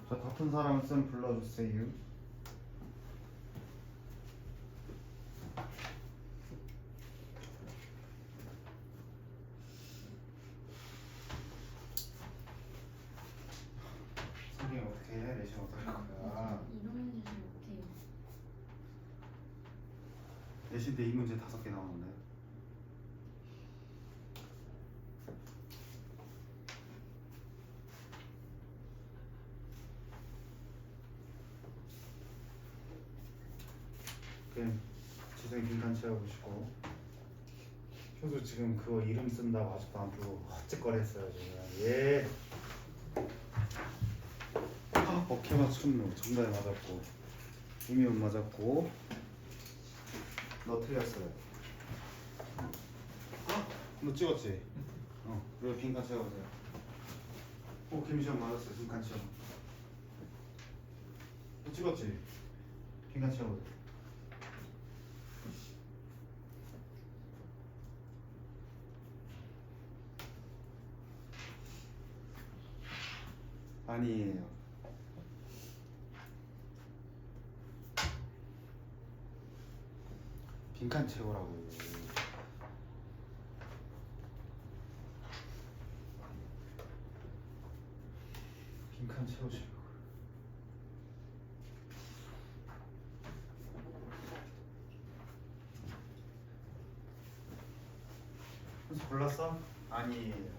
자, 같은 사람 쌤 불러주세요. 선생님 어떻게 해? 내신 어떻게 할 거야? 이런 문제는 못해요. 내신데 이 문제 5개 나오는데. 그냥 지성이 빈칸 채워보시고. 효수 지금 그거 이름 쓴다고 아직도 안 풀고 헛짓거렸어요 지금. 예. 어깨 맞췄노. 정답에 맞았고 이미 못 맞았고 너 틀렸어요. 너 찍었지? 그리고 빈칸 채워보세요. 김시영 맞았어요. 빈칸 채워. 너 찍었지? 빈칸 채워보세요. 아니에요. 빈칸 채우라고. 빈칸 채우시라고. 그래서 골랐어? 아니에요.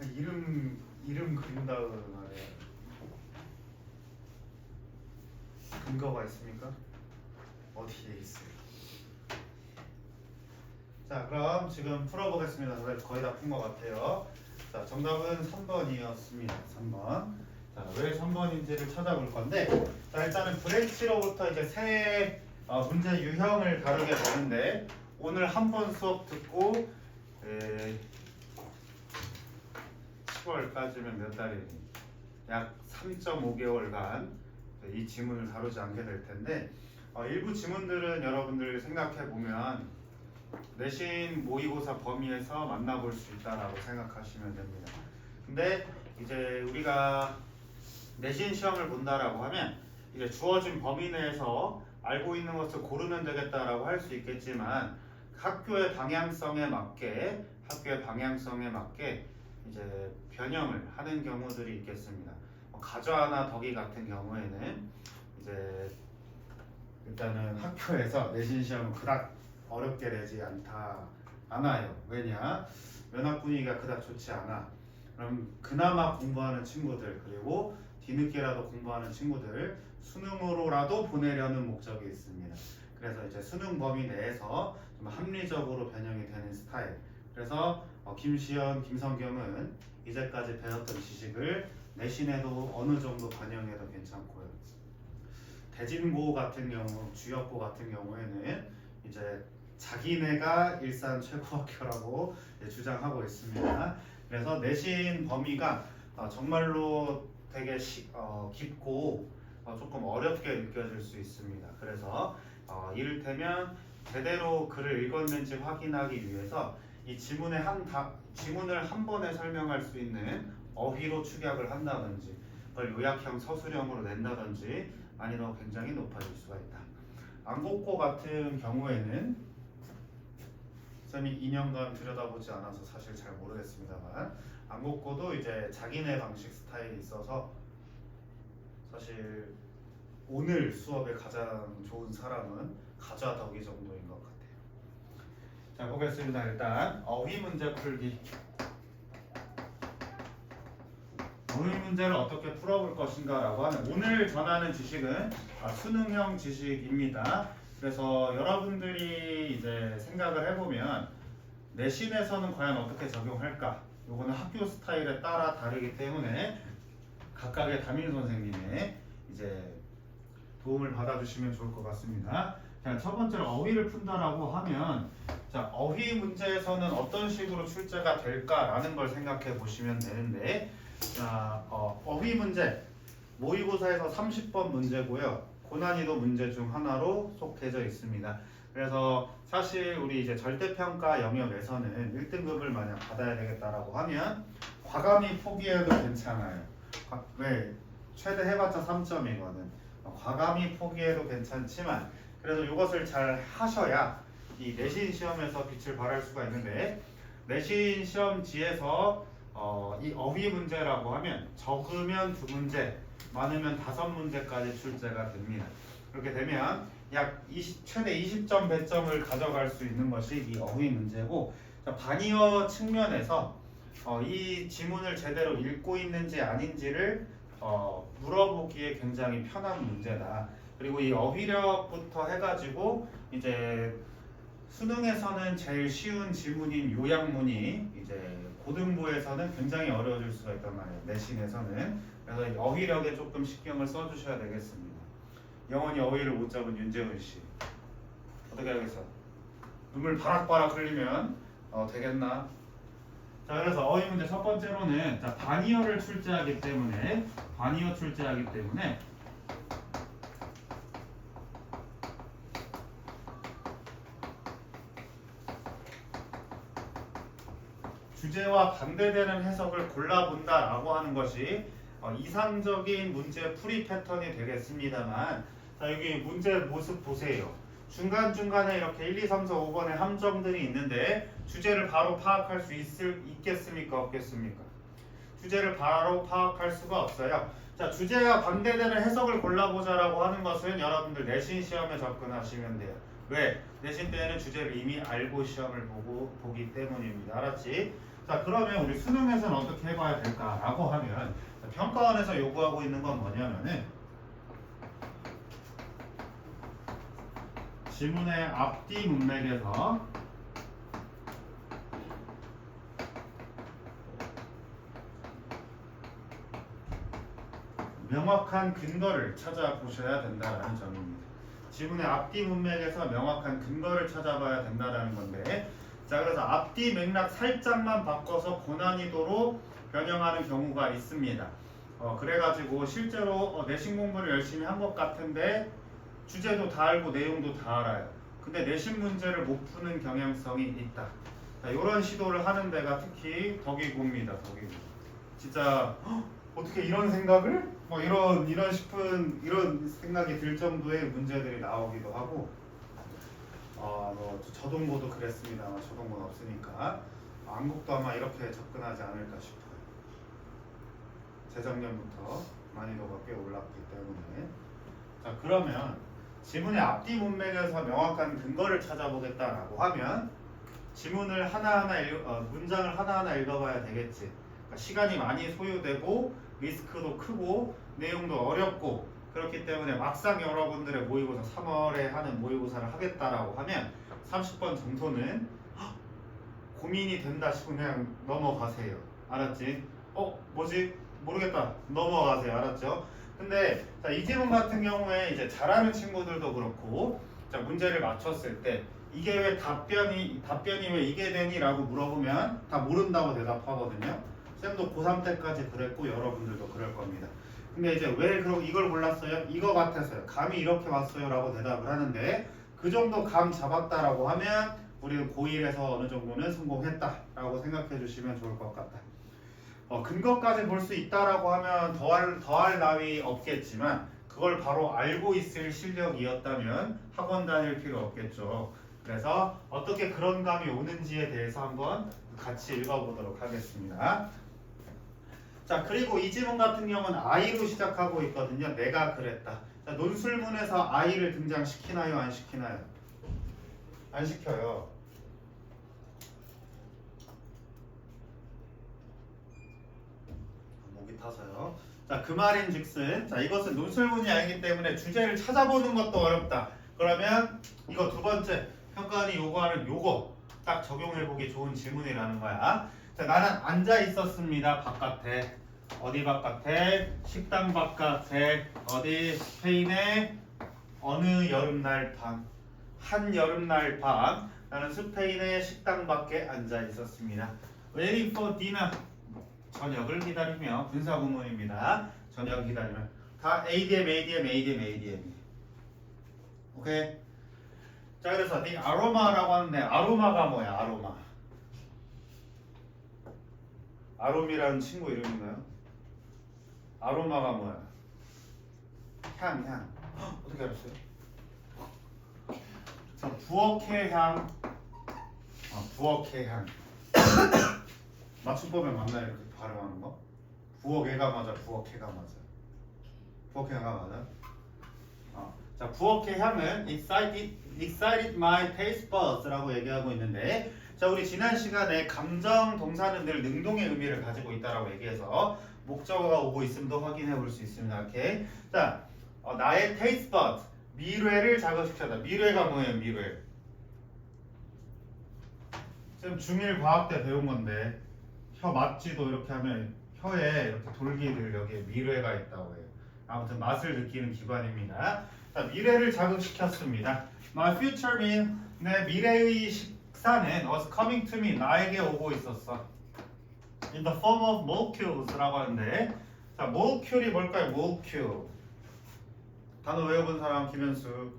이름 그린 다음 말이야. 근거가 있습니까? 어디에 있어요? 자, 그럼 지금 풀어보겠습니다. 다들 거의 다 푼 것 같아요. 자, 정답은 3번이었습니다. 3번. 자, 왜 3번인지를 찾아볼 건데, 자, 일단은 브랜치로부터 이제 새 문제 유형을 다루게 되는데, 오늘 한 번 수업 듣고 10월까지면 몇 달이니? 약 3.5개월간 이 지문을 다루지 않게 될 텐데, 일부 지문들은 여러분들 생각해 보면 내신 모의고사 범위에서 만나볼 수 있다라고 생각하시면 됩니다. 근데 이제 우리가 내신 시험을 본다라고 하면 이제 주어진 범위 내에서 알고 있는 것을 고르면 되겠다라고 할 수 있겠지만 학교의 방향성에 맞게 이제 변형을 하는 경우들이 있겠습니다. 가좌나 덕이 같은 경우에는 이제 일단은 학교에서 내신 시험은 그닥 어렵게 내지 않아요. 왜냐? 면학 분위기가 그닥 좋지 않아. 그럼 그나마 공부하는 친구들 그리고 뒤늦게라도 공부하는 친구들 수능으로라도 보내려는 목적이 있습니다. 그래서 이제 수능 범위 내에서 좀 합리적으로 변형이 되는 스타일. 그래서 김시현, 김성경은 이제까지 배웠던 지식을 내신에도 어느 정도 반영해도 괜찮고요. 대진고 같은 경우, 주역고 같은 경우에는 이제 자기네가 일산 최고학교라고 주장하고 있습니다. 그래서 내신 범위가 정말로 되게 깊고 조금 어렵게 느껴질 수 있습니다. 그래서 이를테면 제대로 글을 읽었는지 확인하기 위해서 이 지문을 한 번에 설명할 수 있는 어휘로 축약을 한다든지 그걸 요약형 서술형으로 낸다든지 난이도가 굉장히 높아질 수가 있다. 안곡고 같은 경우에는 쌤이 2년간 들여다보지 않아서 사실 잘 모르겠습니다만 안곡고도 이제 자기네 방식 스타일이 있어서 사실 오늘 수업에 가장 좋은 사람은 가좌덕이 정도인 것 같아요. 자, 보겠습니다. 일단 어휘 문제 풀기. 어휘 문제를 어떻게 풀어볼 것인가라고 하면 오늘 전하는 지식은 수능형 지식입니다. 그래서 여러분들이 이제 생각을 해보면 내신에서는 과연 어떻게 적용할까? 요거는 학교 스타일에 따라 다르기 때문에 각각의 담임 선생님의 이제 도움을 받아주시면 좋을 것 같습니다. 자, 첫 번째로 어휘를 푼다라고 하면 자, 어휘 문제에서는 어떤 식으로 출제가 될까라는 걸 생각해 보시면 되는데 자, 어휘 문제 모의고사에서 30번 문제고요. 고난이도 문제 중 하나로 속해져 있습니다. 그래서 사실 우리 이제 절대평가 영역에서는 1등급을 만약 받아야 되겠다라고 하면 과감히 포기해도 괜찮아요. 왜? 최대 해봤자 3점이거든. 과감히 포기해도 괜찮지만 그래도 이것을 잘 하셔야 이 내신 시험에서 빛을 발할 수가 있는데 내신 시험지에서 이 어휘 문제라고 하면 적으면 2문제, 많으면 5문제까지 출제가 됩니다. 그렇게 되면 약 최대 20점 배점을 가져갈 수 있는 것이 이 어휘 문제고 반의어 측면에서 이 지문을 제대로 읽고 있는지 아닌지를 물어보기에 굉장히 편한 문제다. 그리고 이 어휘력부터 해가지고 이제 수능에서는 제일 쉬운 지문인 요약문이 이제 고등부에서는 굉장히 어려워질 수가 있단 말이에요. 내신에서는. 그래서 이 어휘력에 조금 신경을 써주셔야 되겠습니다. 영원히 어휘를 못 잡은 윤재훈 씨 어떻게 하겠어? 눈물 바락바락 흘리면 되겠나? 자, 그래서 어휘 문제 첫 번째로는 반의어를 출제하기 때문에 주제와 반대되는 해석을 골라본다라고 하는 것이 이상적인 문제 풀이 패턴이 되겠습니다만 자, 여기 문제 모습 보세요. 중간중간에 이렇게 1, 2, 3, 4, 5번의 함정들이 있는데 주제를 바로 파악할 수 있겠습니까? 없겠습니까? 주제를 바로 파악할 수가 없어요. 자, 주제와 반대되는 해석을 골라보자라고 하는 것은 여러분들 내신 시험에 접근하시면 돼요. 왜? 내신 때는 주제를 이미 알고 시험을 보기 때문입니다. 알았지? 자, 그러면 우리 수능에서는 어떻게 해봐야 될까라고 하면 평가원에서 요구하고 있는 건 뭐냐면은 지문의 앞뒤 문맥에서 명확한 근거를 찾아보셔야 된다는 점입니다. 지문의 앞뒤 문맥에서 명확한 근거를 찾아봐야 된다는 건데 자, 그래서 앞뒤 맥락 살짝만 바꿔서 고난이도로 변형하는 경우가 있습니다. 그래가지고 실제로 내신 공부를 열심히 한 것 같은데 주제도 다 알고 내용도 다 알아요. 근데 내신 문제를 못 푸는 경향성이 있다. 자, 이런 시도를 하는 데가 특히 덕이고입니다. 덕이고. 진짜 어떻게 이런 생각을? 이런 생각이 들 정도의 문제들이 나오기도 하고 저동고도 그랬습니다만 저동고는 없으니까 안국도 아마 이렇게 접근하지 않을까 싶어요. 재작년부터 난이도가 꽤 올랐기 때문에 자, 그러면 지문의 앞뒤 문맥에서 명확한 근거를 찾아보겠다라고 하면 지문을 문장을 하나하나 읽어봐야 되겠지. 그러니까 시간이 많이 소요되고 리스크도 크고 내용도 어렵고 그렇기 때문에 막상 여러분들의 모의고사 3월에 하는 모의고사를 하겠다라고 하면 30번 정도는 고민이 된다 싶으면 그냥 넘어가세요. 알았지? 뭐지? 모르겠다. 넘어가세요. 알았죠? 근데 자, 이 지문 같은 경우에 이제 잘하는 친구들도 그렇고 자, 문제를 맞췄을 때 이게 왜 답변이 왜 이게 되니? 라고 물어보면 다 모른다고 대답하거든요. 쌤도 고3 때까지 그랬고 여러분들도 그럴 겁니다. 근데 이제 왜 그럼 이걸 골랐어요? 이거 같아서요. 감이 이렇게 왔어요 라고 대답을 하는데 그 정도 감 잡았다라고 하면 우리는 고1에서 어느 정도는 성공했다 라고 생각해 주시면 좋을 것 같다. 근거까지 볼 수 있다라고 하면 더할 나위 없겠지만 그걸 바로 알고 있을 실력이었다면 학원 다닐 필요 없겠죠. 그래서 어떻게 그런 감이 오는지에 대해서 한번 같이 읽어보도록 하겠습니다. 자, 그리고 이 지문 같은 경우는 I로 시작하고 있거든요. 내가 그랬다. 자, 논술문에서 I를 등장시키나요? 안 시키나요? 안 시켜요. 목이 타서요. 자, 그 말인즉슨 자, 이것은 논술문이 아니기 때문에 주제를 찾아보는 것도 어렵다. 그러면 이거 두 번째 평가원이 요구하는 요거 딱 적용해보기 좋은 질문이라는 거야. 자, 나는 앉아 있었습니다. 바깥에. 어디 바깥에? 식당 바깥에. 어디? 스페인의 어느 여름날 밤. 한 여름날 밤. 나는 스페인의 식당 밖에 앉아 있었습니다. Waiting for dinner. 저녁을 기다리며 분사구문입니다. 저녁 기다리며 다 ADM. 오케이? 자, 그래서 the aroma라고 하는데 아로마가 뭐야? 아롬이라는 친구 이름인가요? 아로마가 뭐야? 향. 어떻게 알았어요? 자, 부엌의 향. 부엌의 향. 맞춤법에 맞나요? 이렇게 발음하는 거? 부엌에가 맞아, 부엌해가 맞아. 부엌해가 맞아. 자, 부엌의 향은 excited my taste buds라고 얘기하고 있는데, 자, 우리 지난 시간에 감정 동사는 늘 능동의 의미를 가지고 있다라고 얘기해서 목적어가 오고 있음도 확인해 볼 수 있습니다. 오케이. 자, 나의 taste bud 미뢰를 자극시켰다. 미뢰가 뭐예요? 미뢰. 지금 중1 과학 때 배운 건데 혀 맞지도 이렇게 하면 혀에 이렇게 돌기들 여기에 미뢰가 있다고 해요. 아무튼 맛을 느끼는 기관입니다. 자, 미래를 자극시켰습니다. My future mean 내 미래의 식사는 was coming to me 나에게 오고 있었어. In the form of molecules라고 하는데, 자, molecule이 뭘까요? molecule. 단어 외워본 사람 김현수.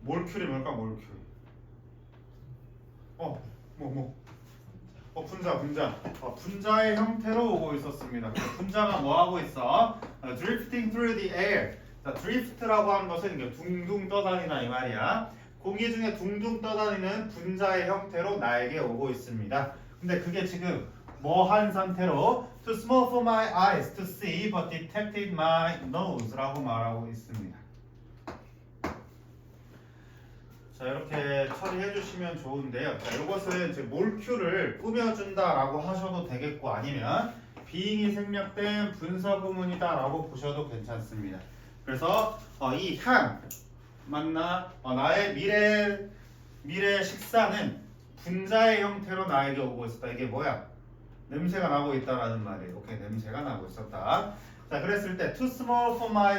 molecule이 뭘까? molecule. 분자. 분자의 형태로 오고 있었습니다. 분자가 뭐 하고 있어? Drifting through the air. 자, drift라고 하는 것은 이게 둥둥 떠다니다 이 말이야. 공기 중에 둥둥 떠다니는 분자의 형태로 나에게 오고 있습니다. 근데 그게 지금 뭐 한 상태로 too small for my eyes to see but detected my nose라고 말하고 있습니다. 자, 이렇게 처리해 주시면 좋은데요. 자, 이것은 이제 몰큐를 꾸며준다라고 하셔도 되겠고, 아니면 비잉이 생략된 분사 구문이다라고 보셔도 괜찮습니다. 그래서 이 향 맞나? 나의 미래 식사는 분자의 형태로 나에게 오고 있었다. 이게 뭐야? 냄새가 나고 있다라는 말이에요. 오케이, 냄새가 나고 있었다. 자, 그랬을 때 too small for my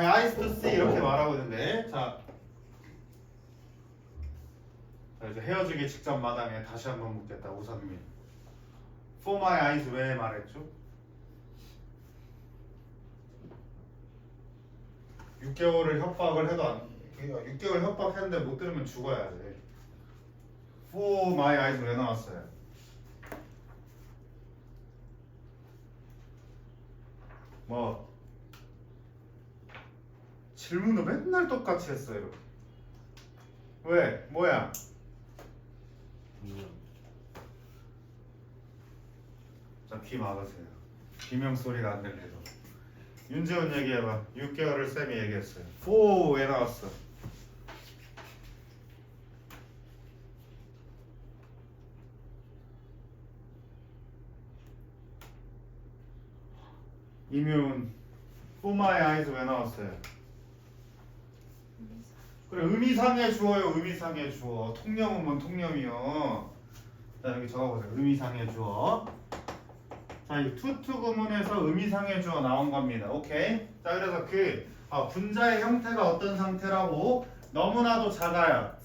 eyes to see 이렇게 말하고 있는데, 자 이제 헤어지기 직전 마당에 다시 한번 묻겠다. 우선민 for my eyes 왜 말했죠? 6개월을 협박을 해도 6개월 협박했는데 못 들으면 죽어야 돼. for my eyes 왜 나왔어요? 뭐 질문도 맨날 똑같이 했어요. 왜? 뭐야? 자, 귀 막으세요. 비명 소리가 안 들려도. 윤재훈 얘기해봐. 6개월을 쌤이 얘기했어요. 오, 왜 나왔어? 이묘은 For my eyes 왜 나왔어요? 그래, 의미상의 주어요. 의미상의 주어. 통념은 통념이요. 자, 여기 적어보세요. 의미상의 주어. 자, 이 투투 구문에서 의미상의 주어 나온 겁니다. 오케이. 자, 그래서 그 분자의 형태가 어떤 상태라고? 너무나도 작아요.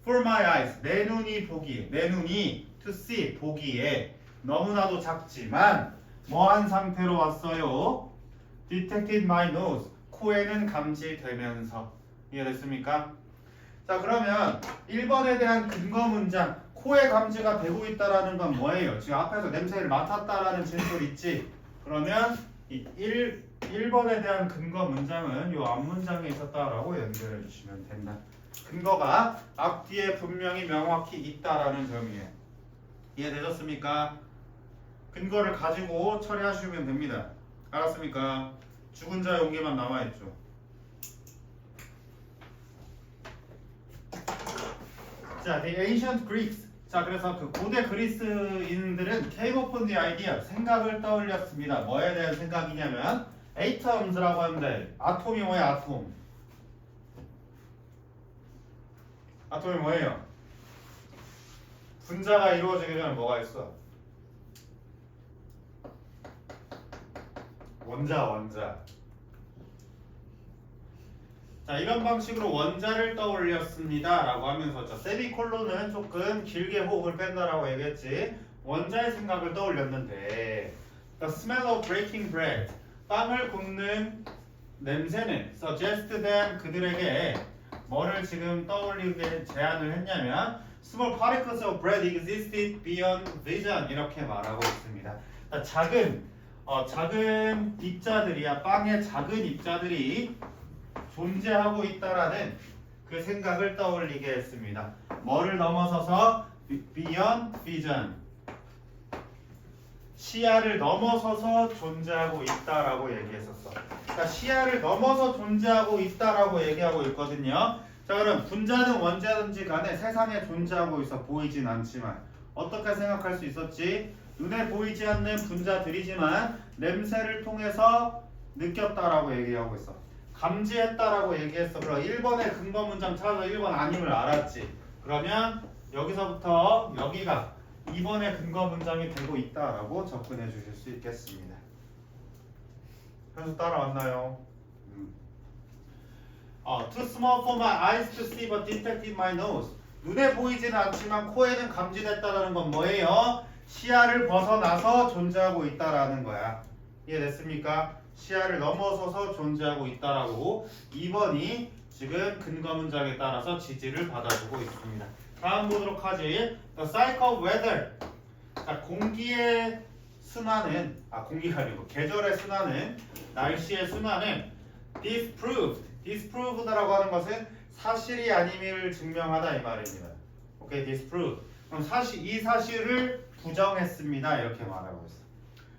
For my eyes 내 눈이 보기. 내 눈이 to see 보기에 너무나도 작지만 뭐한 상태로 왔어요? Detected my nose 코에는 감지되면서. 이해됐습니까? 자, 그러면 1번에 대한 근거 문장 코에 감지가 되고 있다라는 건 뭐예요? 지금 앞에서 냄새를 맡았다라는 진술 있지? 그러면 이 1번에 대한 근거 문장은 이 앞문장에 있었다라고 연결해 주시면 된다. 근거가 앞뒤에 분명히 명확히 있다라는 점이에요. 이해되셨습니까? 근거를 가지고 처리하시면 됩니다. 알았습니까? 죽은 자의 용기만 남아있죠. 자, the ancient Greeks. 자, 그래서 그 고대 그리스인들은 came upon the idea, 생각을 떠올렸습니다. 뭐에 대한 생각이냐면 atoms라고 하는데 아톰이 뭐예요? 아톰. 아톰이 뭐예요? 분자가 이루어지기 전에 뭐가 있어? 원자. 자, 이런 방식으로 원자를 떠올렸습니다 라고 하면서, 자, 세미콜론은 조금 길게 호흡을 뺀다라고 얘기했지. 원자의 생각을 떠올렸는데 The smell of breaking bread 빵을 굽는 냄새는 suggest them 그들에게 뭐를 지금 떠올리게 제안을 했냐면 small particles of bread existed beyond vision 이렇게 말하고 있습니다. 작은 입자들이야 빵의 작은 입자들이 존재하고 있다라는 그 생각을 떠올리게 했습니다. 뭐를 넘어서서 beyond vision 시야를 넘어서서 존재하고 있다라고 얘기했었어. 그러니까 시야를 넘어서 존재하고 있다라고 얘기하고 있거든요. 자 그럼 분자는 언제든지 간에 세상에 존재하고 있어 보이진 않지만 어떻게 생각할 수 있었지? 눈에 보이지 않는 분자들이지만 냄새를 통해서 느꼈다라고 얘기하고 있어. 감지했다라고 얘기했어. 그럼 1번의 근거 문장 찾아서 1번 아님을 알았지. 그러면 여기서부터 여기가 2번의 근거 문장이 되고 있다라고 접근해 주실 수 있겠습니다. 그래서 따라왔나요? Too small for my eyes to see but detected my nose. 눈에 보이지는 않지만 코에는 감지됐다라는 건 뭐예요? 시야를 벗어나서 존재하고 있다라는 거야. 이해됐습니까? 시야를 넘어서서 존재하고 있다라고 2번이 지금 근거 문장에 따라서 지지를 받아주고 있습니다. 다음 보도록 하지. The cycle of weather. 자, 공기의 순환은 공기가 아니고 계절의 순환은 날씨의 순환은 disproved라고 하는 것은 사실이 아님을 증명하다 이 말입니다. 오케이, disprove. 그럼 이 사실을 부정했습니다. 이렇게 말하고 있어.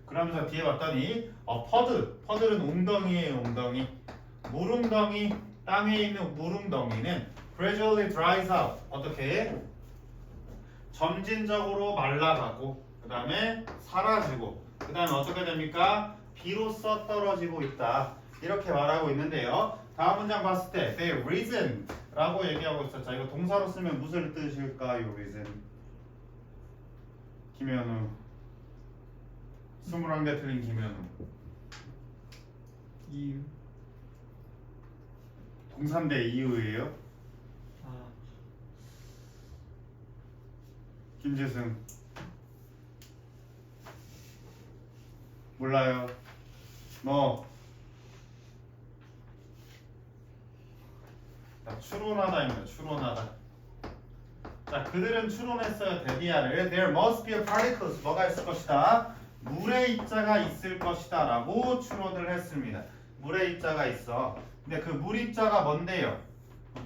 그러면서 뒤에 봤더니 퍼들은 웅덩이에요, 웅덩이. 물웅덩이, 땅에 있는 물웅덩이는 gradually dries out. 어떻게? 점진적으로 말라가고 그 다음에 사라지고 그 다음에 어떻게 됩니까? 비로소 떨어지고 있다. 이렇게 말하고 있는데요. 다음 문장 봤을 때 they reason 라고 얘기하고 있어. 자, 이거 동사로 쓰면 무슨 뜻일까요? reason. 김현우 21개 틀린 김현우. 이유. 동사인데 이유예요? 김재승 몰라요. 추론하다입니다. 추론하다. 자, 그들은 추론했어요. 데디아를. There must be a particles. 뭐가 있을 것이다. 물의 입자가 있을 것이다 라고 추론을 했습니다. 물의 입자가 있어. 근데 그 물 입자가 뭔데요?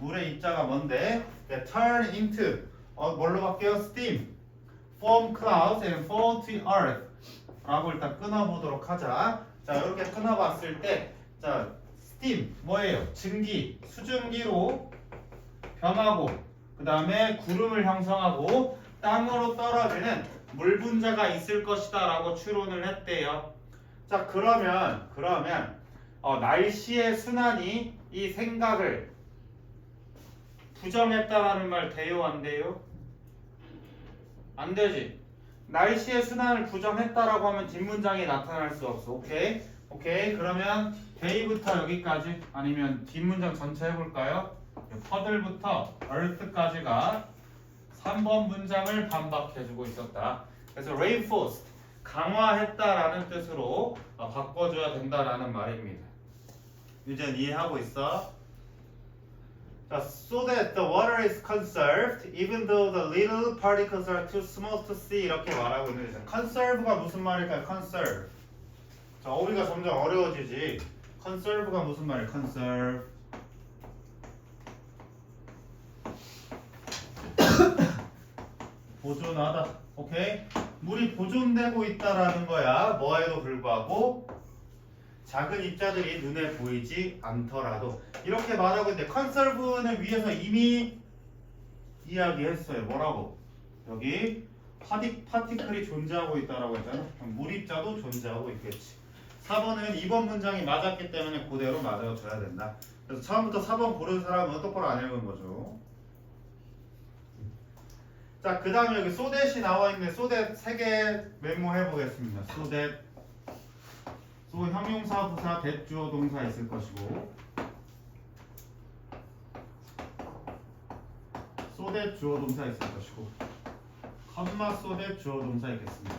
물의 입자가 뭔데? Turn into 뭘로 바뀌어요? Steam, form clouds and fall to earth 라고 일단 끊어보도록 하자. 자, 이렇게 끊어봤을 때 자, steam 뭐예요? 증기, 수증기로 변하고 그 다음에 구름을 형성하고 땅으로 떨어지는 물 분자가 있을 것이다 라고 추론을 했대요. 자, 그러면 날씨의 순환이 이 생각을 부정했다라는 말 돼요? 안 돼요? 안 되지. 날씨의 순환을 부정했다라고 하면 뒷문장이 나타날 수 없어. 오케이? 그러면 데이부터 여기까지 아니면 뒷문장 전체 해볼까요? 퍼들부터 earth까지가 3번 문장을 반박해주고 있었다. 그래서 reinforced 강화했다라는 뜻으로 바꿔줘야 된다라는 말입니다. 유전 이해하고 있어? 자, so that the water is conserved even though the little particles are too small to see 이렇게 말하고 있는데 conserve가 무슨 말일까요? conserve. 자, 어휘가 점점 어려워지지. conserve가 무슨 말이에요? conserve. 보존하다. 오케이? 물이 보존되고 있다라는 거야. 뭐에도 불구하고 작은 입자들이 눈에 보이지 않더라도 이렇게 말하고 있는데 컨설브는 위에서 이미 이야기했어요. 뭐라고? 여기 파티클이 존재하고 있다라고 했잖아. 물입자도 존재하고 있겠지. 4번은 2번 문장이 맞았기 때문에 그대로 맞아줘야 된다. 그래서 처음부터 4번 고른 사람은 똑바로 안 읽은 거죠. 자, 그 다음에 여기 소댓이 나와 있는데 소댓 3개 메모해 보겠습니다. 소댓 소 형용사, 부사, 대주어, 동사 있을 것이고 소댓 주어, 동사 있을 것이고 컴마 소댓 주어, 동사 있겠습니다.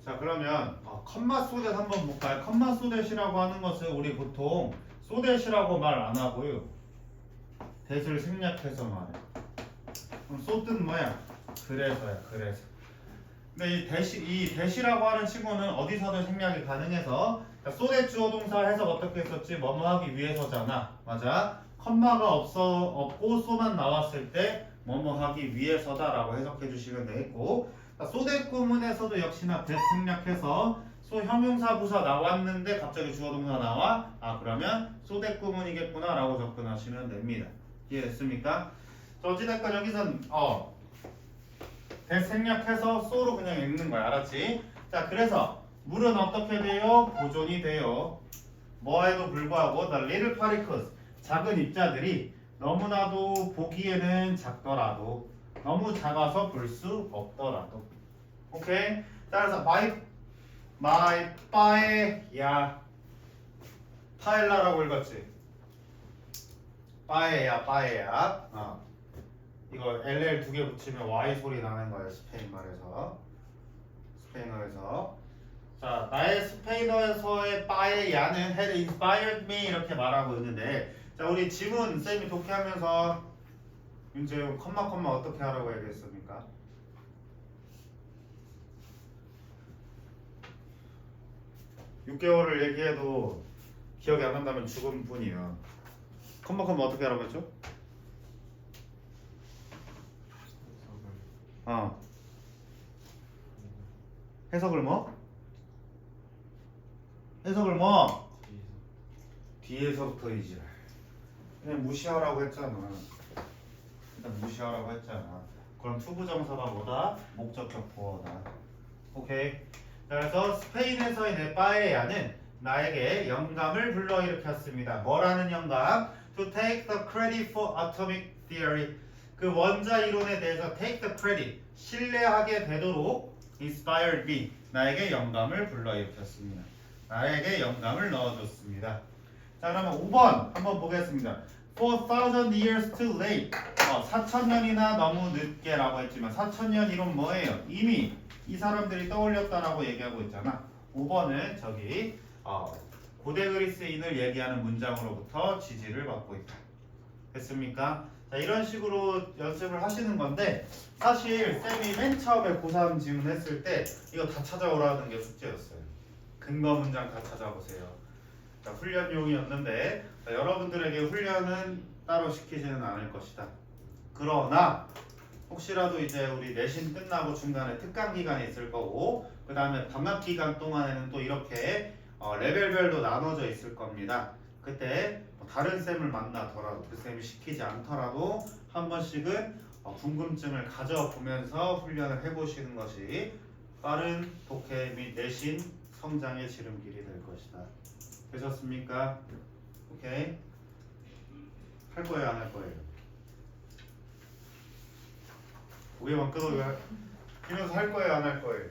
자, 그러면 컴마 소댓 한번 볼까요? 컴마 소댓이라고 하는 것은 우리 보통 소댓이라고 말 안 하고요. 대를 생략해서 말해. 그럼 소뜻 뭐야? 그래서야, 그래서. 근데 이 대시라고 하는 친구는 어디서든 생략이 가능해서 소댓 주어 동사 해석 어떻게 했었지? 뭐뭐 하기 위해서잖아. 맞아? 컴마가 없고 소만 나왔을 때 뭐뭐 하기 위해서다라고 해석해 주시면 되겠고 소댓 구문에서도 역시나 대 생략해서 소 형용사 부사 나왔는데 갑자기 주어 동사 나와? 아 그러면 소댓 구문이겠구나 라고 접근하시면 됩니다. 이해됐습니까? 어찌됐건 여기선 대 생략해서 소로 그냥 읽는 거야. 알았지? 자 그래서 물은 어떻게 돼요? 보존이 돼요. 뭐에도 불구하고 the little particles 작은 입자들이 너무나도 보기에는 작더라도 너무 작아서 볼 수 없더라도 오케이? 따라서 my 빠에야 파엘라라고 읽었지? 빠에야 이거 LL 두 개 붙이면 Y 소리 나는 거예요. 스페인 말에서 스페인어에서 자 나의 스페인어에서의 빠에야는 had inspired me 이렇게 말하고 있는데 자 우리 지문 쌤이 독해하면서 윤재용 컴마 어떻게 하라고 얘기했습니까? (6개월을) 얘기해도 기억이 안 난다면 죽은 분이야. 컴마 어떻게 하라고 했죠? 해석을 뭐? 해석을 뭐? 뒤에서부터 이제 그냥 무시하라고 했잖아. 일단 무시하라고 했잖아. 그럼 투부정사가 뭐다? 목적격 보어다. 오케이. 그래서 스페인에서의 내 빠에야는 나에게 영감을 불러일으켰습니다. 뭐라는 영감? To take the credit for atomic theory. 그 원자 이론에 대해서 take the credit. 신뢰하게 되도록 inspired me. 나에게 영감을 불러일으켰습니다. 나에게 영감을 넣어줬습니다. 자 그러면 5번 한번 보겠습니다. 4,000 years too late. 4,000년이나 너무 늦게 라고 했지만 4,000년 이론 뭐예요? 이미 이 사람들이 떠올렸다라고 얘기하고 있잖아. 5번은 저기 고대 그리스인을 얘기하는 문장으로부터 지지를 받고 있다. 됐습니까? 자 이런 식으로 연습을 하시는 건데 사실 쌤이 맨 처음에 고3 지문했을 때 이거 다 찾아오라는 게 숙제였어요. 근거 문장 다 찾아보세요. 자, 훈련용이었는데 자, 여러분들에게 훈련은 따로 시키지는 않을 것이다. 그러나 혹시라도 이제 우리 내신 끝나고 중간에 특강 기간이 있을 거고 그 다음에 방학 기간 동안에는 또 이렇게 레벨별로 나눠져 있을 겁니다. 그때 다른 쌤을 만나더라도 그 쌤이 시키지 않더라도 한 번씩은 궁금증을 가져보면서 훈련을 해보시는 것이 빠른 독해 및 내신 성장의 지름길이 될 것이다. 되셨습니까? 오케이. 할 거예요, 안 할 거예요? 고개만 끄덕이면서 할 거예요, 안 할 거예요?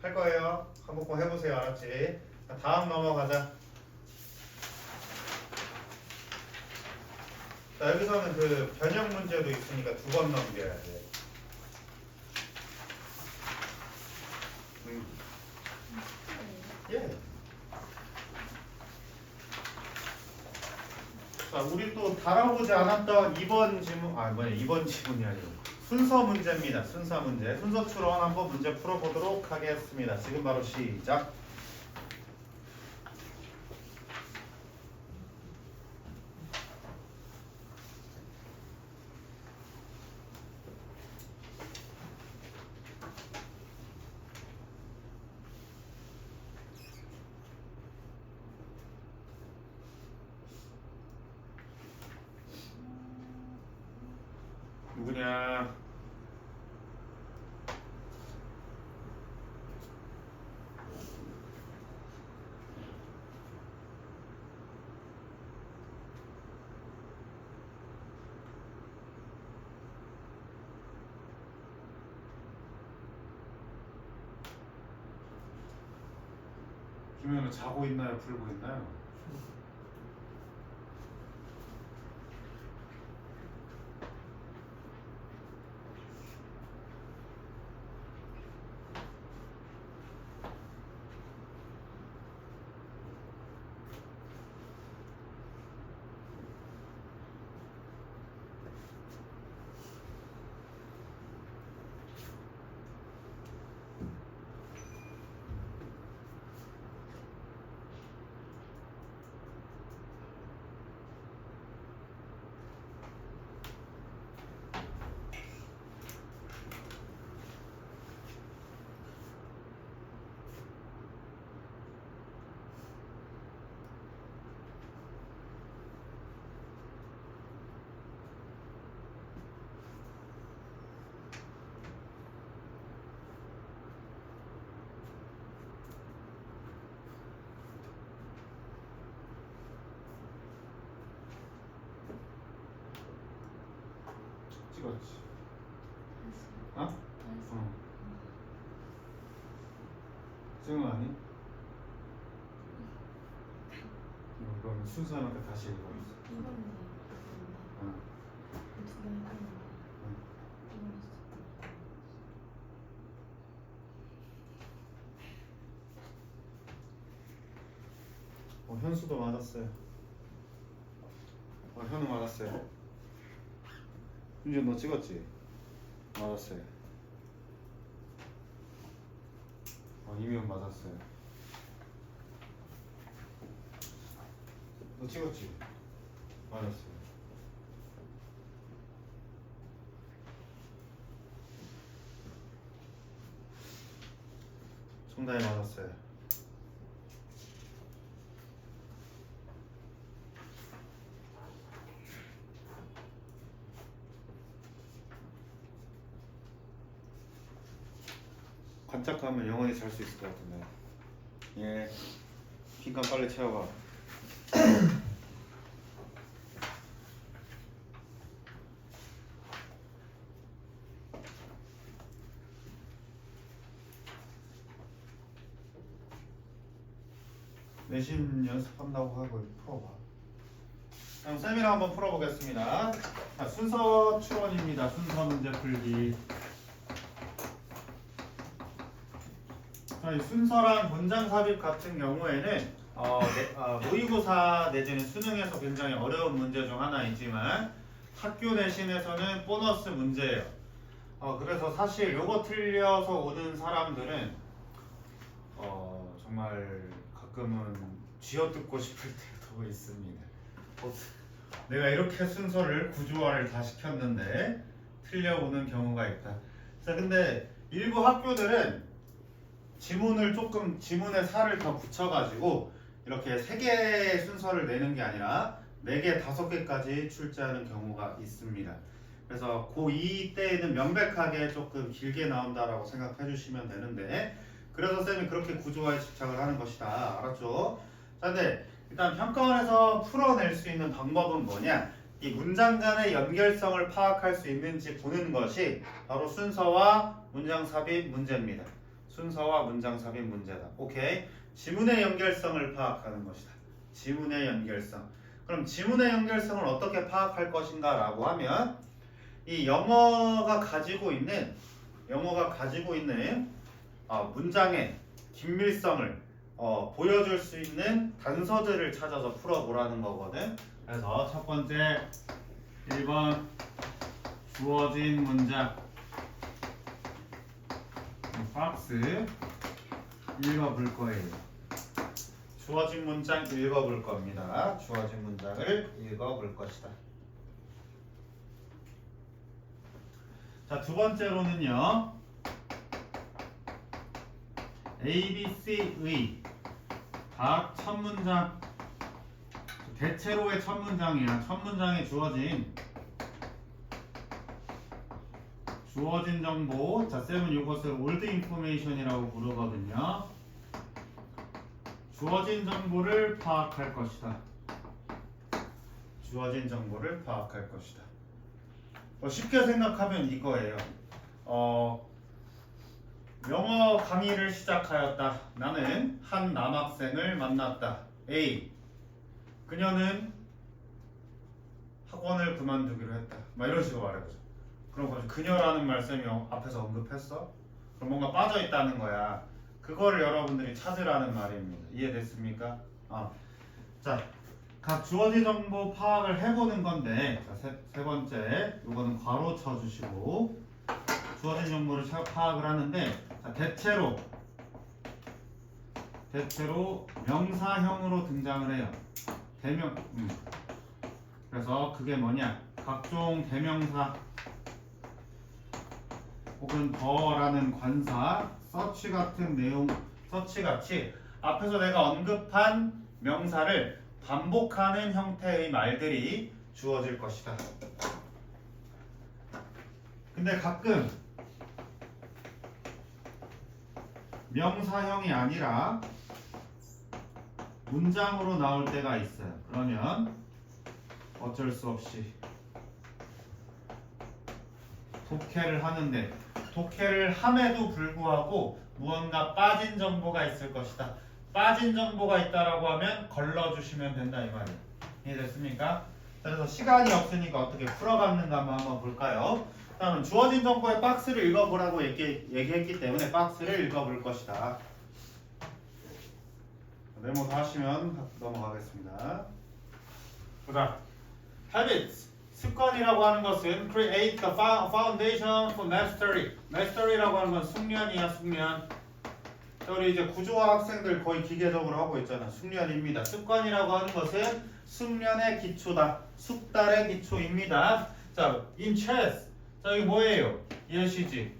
할 거예요. 한번 꼭 해보세요, 알았지? 다음 넘어가자. 자, 여기서는 그 변형 문제도 있으니까 2번 넘겨야 돼. 예. 자, 우리 또 다뤄보지 않았던 2번 지문, 2번 지문이 아니고 순서 문제입니다. 순서 문제. 순서 추론 한번 문제 풀어보도록 하겠습니다. 지금 바로 시작. 누구냐? 김현우 자고 있나요? 풀고 있나요? 찍었지. 다 어? 했어. 어. 찍은 거 아니? 그럼 순서는 다시 읽어. 이거는 어. 두개 했는데 현수도 맞았어요. 현우 맞았어요. 윤준 너 찍었지? 맞았어요. 이미훈 맞았어요. 너 찍었지? 맞았어요. 정답이 맞았어요. 관짝하면 영원히 살 수 있을 것 같은데. 예. 빈칸 빨리 채워봐. 내신 연습한다고 하고 풀어봐. 그럼 쌤이랑 한번 풀어보겠습니다. 자, 순서 추론입니다. 순서 문제 풀기. 자, 이 순서랑 문장 삽입 같은 경우에는 모의고사 내지는 수능에서 굉장히 어려운 문제 중 하나이지만 학교 내신에서는 보너스 문제예요. 그래서 사실 요거 틀려서 오는 사람들은 정말 가끔은 쥐어뜯고 싶을 때도 있습니다. 내가 이렇게 순서를 구조화를 다 시켰는데 틀려오는 경우가 있다. 자, 근데 일부 학교들은 지문에 살을 더 붙여가지고 이렇게 3개의 순서를 내는 게 아니라 4개, 5개까지 출제하는 경우가 있습니다. 그래서 고2 때에는 명백하게 조금 길게 나온다라고 생각해 주시면 되는데, 그래서 쌤이 그렇게 구조화에 집착을 하는 것이다. 알았죠? 자, 근데 일단 평가원에서 풀어낼 수 있는 방법은 뭐냐? 이 문장 간의 연결성을 파악할 수 있는지 보는 것이 바로 순서와 문장 삽입 문제입니다. 순서와 문장 삽입 문제다. 오케이? 지문의 연결성을 파악하는 것이다. 지문의 연결성. 그럼 지문의 연결성을 어떻게 파악할 것인가 라고 하면 이 영어가 가지고 있는 문장의 긴밀성을 보여줄 수 있는 단서들을 찾아서 풀어보라는 거거든. 그래서 첫 번째 1번 주어진 문장 박스 읽어볼 거예요. 주어진 문장 읽어볼 겁니다. 주어진 문장을 읽어볼 것이다. 자, 두 번째로는요. ABC의 각 첫 문장, 대체로의 첫 문장이야. 첫 문장에 주어진 정보. 자, 쌤은 이것을 올드 인포메이션이라고 부르거든요. 주어진 정보를 파악할 것이다. 주어진 정보를 파악할 것이다. 쉽게 생각하면 이거예요. 영어 강의를 시작하였다. 나는 한 남학생을 만났다. A. 그녀는 학원을 그만두기로 했다. 막 이런 식으로 말해보자. 그럼 그녀라는 말씀이 앞에서 언급했어? 그럼 뭔가 빠져있다는 거야. 그거를 여러분들이 찾으라는 말입니다. 이해됐습니까? 자, 각 주어진 정보 파악을 해보는 건데, 자, 세 번째, 이거는 괄호 쳐주시고, 주어진 정보를 파악을 하는데, 자, 대체로 명사형으로 등장을 해요. 그래서 그게 뭐냐? 각종 대명사 혹은 더라는 관사, 서치 같은 내용, 서치같이 앞에서 내가 언급한 명사를 반복하는 형태의 말들이 주어질 것이다. 근데 가끔 명사형이 아니라 문장으로 나올 때가 있어요. 그러면 어쩔 수 없이 독해를 하는데 독해를 함에도 불구하고 무언가 빠진 정보가 있을 것이다. 빠진 정보가 있다라고 하면 걸러주시면 된다 이 말이에요. 이해됐습니까? 그래서 시간이 없으니까 어떻게 풀어가는가 한번 볼까요? 다음은 주어진 정보의 박스를 읽어보라고 얘기했기 때문에 박스를 읽어볼 것이다. 메모 다 하시면 넘어가겠습니다. 보자. Habits. 습관이라고 하는 것은 create the foundation for mastery. mastery라고 하는 건 숙련이야, 숙련. 자, 우리 이제 구조화 학생들 거의 기계적으로 하고 있잖아. 숙련입니다. 습관이라고 하는 것은 숙련의 기초다. 숙달의 기초입니다. 자, in chess. 자, 이게 뭐예요? 예시지.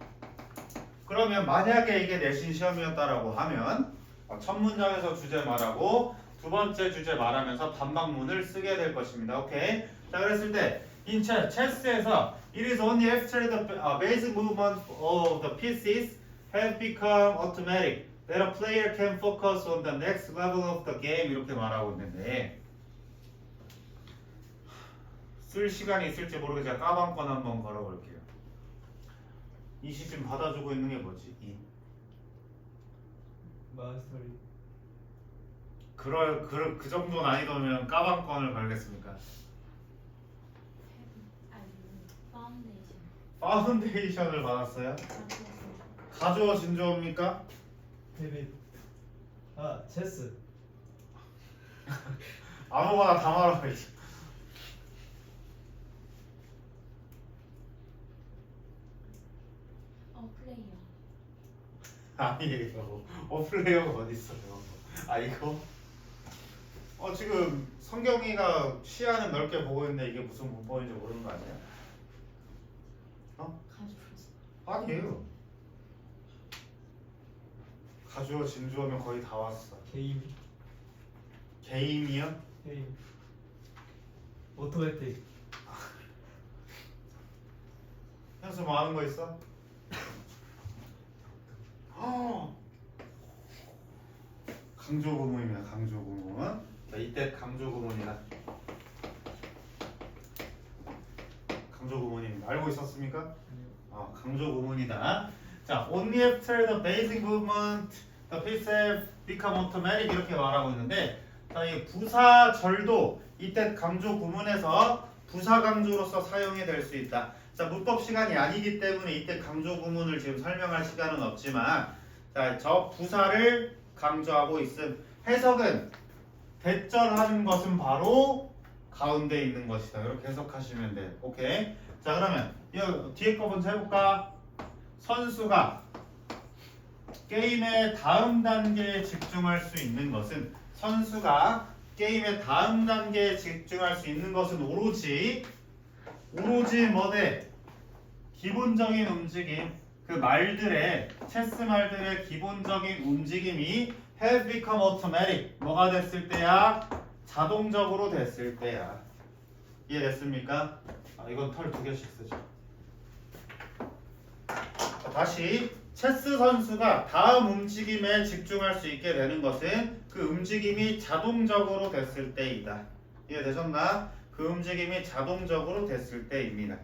그러면 만약에 이게 내신 시험이었다라고 하면 첫 문장에서 주제 말하고 두 번째 주제 말하면서 반박문을 쓰게 될 것입니다. 오케이? 자, 그랬을 때 in chess에서 it is only after the basic movement of the pieces have become automatic that a player can focus on the next level of the game 이렇게 말하고 있는데 쓸 시간이 있을지 모르겠지만 까방권 한번 걸어볼게요. 이 시즌 받아주고 있는 게 뭐지? 이 마스터리. 그 정도 난이도면 까방권을 걸겠습니까? 아니 파운데이션. 파운데이션을 받았어요? 가주어 진조입니까? 데빗. 아 체스. 아무거나 다 말하고 있어. 플레이어. 아니에요. 플레이어가 어디 있어요? 아 이거? 지금 성경이가 시야는 넓게 보고 있는데 이게 무슨 문법인지 모르는 거 아니야? 가주어지. 아니에요. 가주어 진주어면 거의 다 왔어. 게임. 게임이요? 게임. 오토매틱. 현수 뭐 하는 거 있어? 강조 구문입니다. 강조 구문. 자, 이때 강조 구문이다. 강조 구문입니다. 알고 있었습니까? 강조 구문이다. 자, only after the basic movement the pieces have become automatic 이렇게 말하고 있는데, 자, 이 부사절도 이때 강조 구문에서 부사 강조로서 사용이 될 수 있다. 자, 문법 시간이 아니기 때문에 이때 강조 구문을 지금 설명할 시간은 없지만, 자, 저 부사를 강조하고 있음. 해석은 대절하는 것은 바로 가운데 있는 것이다. 이렇게 해석하시면 돼. 오케이. 자, 그러면 이 뒤에 거 먼저 해볼까? 선수가 게임의 다음 단계에 집중할 수 있는 것은 선수가 게임의 다음 단계에 집중할 수 있는 것은 오로지 뭐대? 기본적인 움직임. 그 말들의 체스 말들의 기본적인 움직임이 have become automatic. 뭐가 됐을 때야? 자동적으로 됐을 때야. 이해됐습니까? 이건 털 2개씩 쓰죠. 자, 다시 체스 선수가 다음 움직임에 집중할 수 있게 되는 것은 그 움직임이 자동적으로 됐을 때이다. 이해되셨나? 그 움직임이 자동적으로 됐을 때입니다.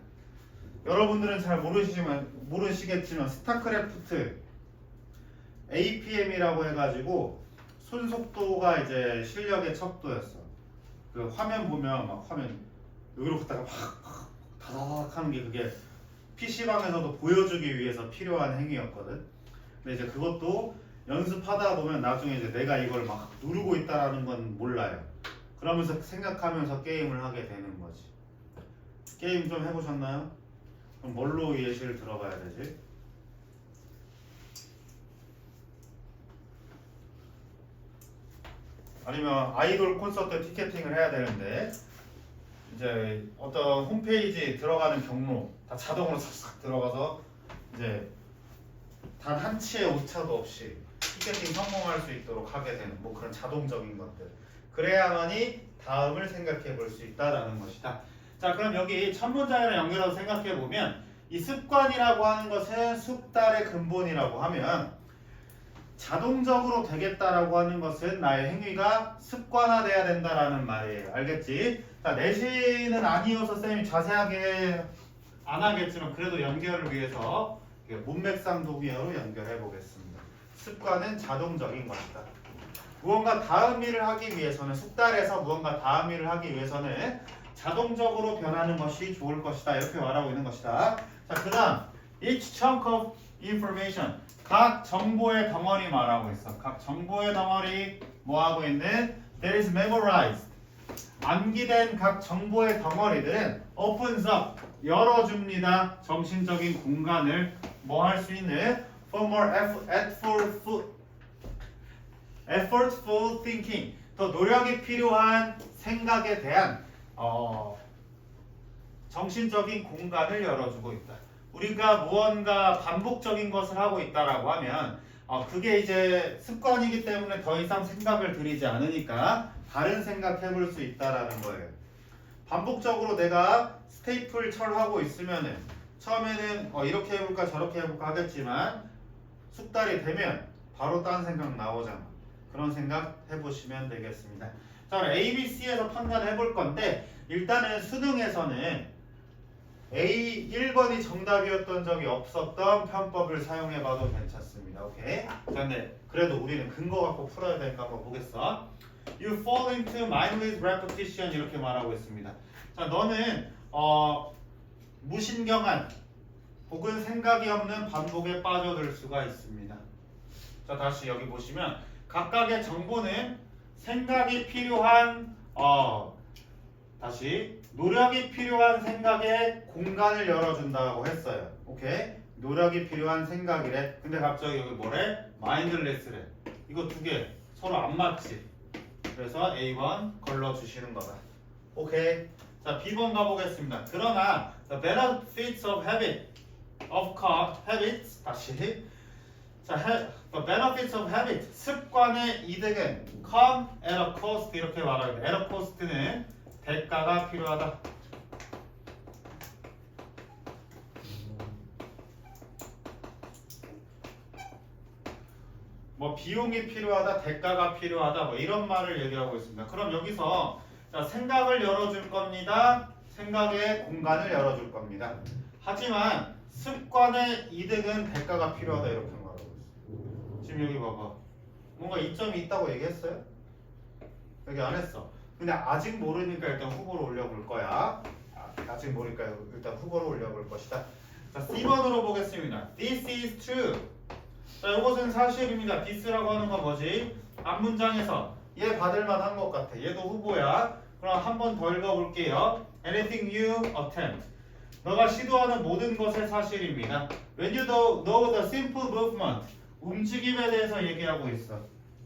여러분들은 잘 모르시겠지만 스타크래프트 APM이라고 해가지고 손속도가 이제 실력의 척도였어. 그 화면 보면 막 화면 여기로 갔다가 막 다다닥 하는 게 그게 PC방에서도 보여주기 위해서 필요한 행위였거든. 근데 이제 그것도 연습하다 보면 나중에 이제 내가 이걸 막 누르고 있다라는 건 몰라요. 그러면서 생각하면서 게임을 하게 되는 거지. 게임 좀 해보셨나요? 그럼 뭘로 예시를 들어봐야 되지? 아니면 아이돌 콘서트 티켓팅을 해야 되는데 이제 어떤 홈페이지 들어가는 경로 다 자동으로 싹싹 들어가서 이제 단 한 치의 오차도 없이 티켓팅 성공할 수 있도록 하게 되는 뭐 그런 자동적인 것들. 그래야만이 다음을 생각해 볼 수 있다라는 것이다. 자, 그럼 여기 첫 문장이랑 연결해서 생각해 보면 이 습관이라고 하는 것은 숙달의 근본이라고 하면 자동적으로 되겠다라고 하는 것은 나의 행위가 습관화돼야 된다라는 말이에요. 알겠지? 자, 내신은 아니어서 쌤이 자세하게 안 하겠지만 그래도 연결을 위해서 문맥상 동의어로 연결해 보겠습니다. 습관은 자동적인 것이다. 무언가 다음 일을 하기 위해서는 숙달해서 무언가 다음 일을 하기 위해서는 자동적으로 변하는 것이 좋을 것이다. 이렇게 말하고 있는 것이다. 자, 그다음 each chunk of information 각 정보의 덩어리 말하고 있어. 각 정보의 덩어리 뭐 하고 있는 that is memorized 암기된 각 정보의 덩어리들은 opens up 열어줍니다. 정신적인 공간을 뭐 할 수 있는 for more effortful thinking 더 노력이 필요한 생각에 대한 정신적인 공간을 열어주고 있다. 우리가 무언가 반복적인 것을 하고 있다라고 하면 그게 이제 습관이기 때문에 더 이상 생각을 들이지 않으니까 다른 생각 해볼 수 있다라는 거예요. 반복적으로 내가 스테이플 철하고 있으면은 처음에는 이렇게 해볼까 저렇게 해볼까 하겠지만 숙달이 되면 바로 딴 생각 나오잖아. 그런 생각 해보시면 되겠습니다. 자, ABC에서 판단해 볼 건데 일단은 수능에서는 A 1번이 정답이었던 적이 없었던 편법을 사용해 봐도 괜찮습니다. 오케이? 근데 그래도 우리는 근거 갖고 풀어야 되니까 한번 보겠어. You fall into mindless repetition 이렇게 말하고 있습니다. 자, 너는 무신경한 혹은 생각이 없는 반복에 빠져들 수가 있습니다. 자, 다시 여기 보시면 각각의 정보는 생각이 필요한 다시 노력이 필요한 생각에 공간을 열어준다고 했어요. 오케이? 노력이 필요한 생각이래. 근데 갑자기 여기 뭐래? 마인드레스래. 이거 두 개 서로 안 맞지? 그래서 A번 걸러주시는 거다. 오케이? 자, B번 가보겠습니다. 그러나 the benefits of habits 다시 자, the benefits of habit 습관의 이득은 come at a cost 이렇게 말하게 돼. at a cost는 대가가 필요하다. 뭐 비용이 필요하다, 대가가 필요하다 뭐 이런 말을 얘기하고 있습니다. 그럼 여기서 자, 생각을 열어줄 겁니다. 생각의 공간을 열어줄 겁니다. 하지만 습관의 이득은 대가가 필요하다 이렇게 말하고 있어요. 지금 여기 봐봐. 뭔가 이점이 있다고 얘기했어요? 여기 안 했어. 근데 아직 모르니까 일단 후보로 올려볼 거야. 아직 모르니까 일단 후보로 올려볼 것이다. 자, C번으로 보겠습니다. This is true. 자, 이것은 사실입니다. this라고 하는 건 뭐지? 앞문장에서 얘 받을만한 것 같아. 얘도 후보야. 그럼 한 번 더 읽어볼게요. Anything you attempt. 너가 시도하는 모든 것의 사실입니다. When you know the simple movement. 움직임에 대해서 얘기하고 있어.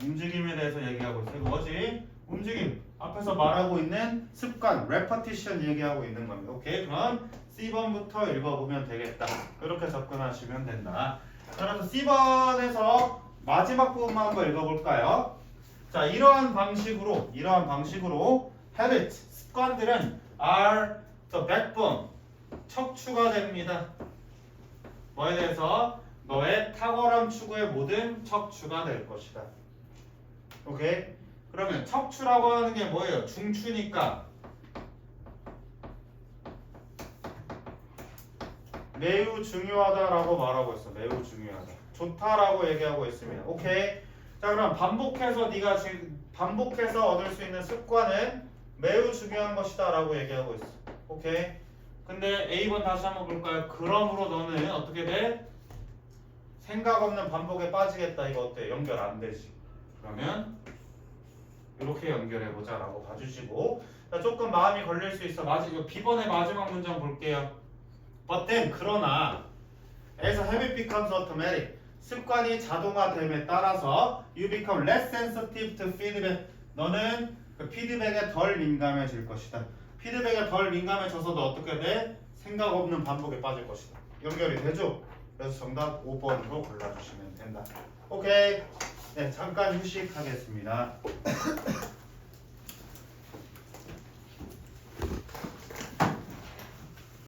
움직임에 대해서 얘기하고 있어. 이거 뭐지? 움직임. 앞에서 말하고 있는 습관, repetition 얘기하고 있는 겁니다. 오케이? 그럼 C번부터 읽어보면 되겠다. 이렇게 접근하시면 된다. 그래서 C번에서 마지막 부분만 한번 읽어볼까요? 자, 이러한 방식으로 habit, 습관들은 are the backbone, 척추가 됩니다. 뭐에 대해서? 너의 탁월함 추구의 모든 척추가 될 것이다. 오케이? 그러면 척추라고 하는 게 뭐예요? 중추니까 매우 중요하다라고 말하고 있어. 매우 중요하다. 좋다라고 얘기하고 있습니다. 오케이? 자, 그럼 반복해서 네가 지금 반복해서 얻을 수 있는 습관은 매우 중요한 것이다라고 얘기하고 있어. 오케이? 근데 A번 다시 한번 볼까요? 그러므로 너는 어떻게 돼? 생각 없는 반복에 빠지겠다. 이거 어때? 연결 안 되지. 그러면 이렇게 연결해보자 라고 봐주시고, 자, 조금 마음이 걸릴 수 있어. B번의 마지막 문장 볼게요. But then, 그러나 as habit becomes automatic, 습관이 자동화됨에 따라서 you become less sensitive to feedback. 너는 그 피드백에 덜 민감해질 것이다. 피드백에 덜 민감해져서 너 어떻게 돼? 생각 없는 반복에 빠질 것이다. 연결이 되죠? 그래서 정답 5번으로 골라주시면 된다. 오케이. 네, 잠깐 휴식하겠습니다.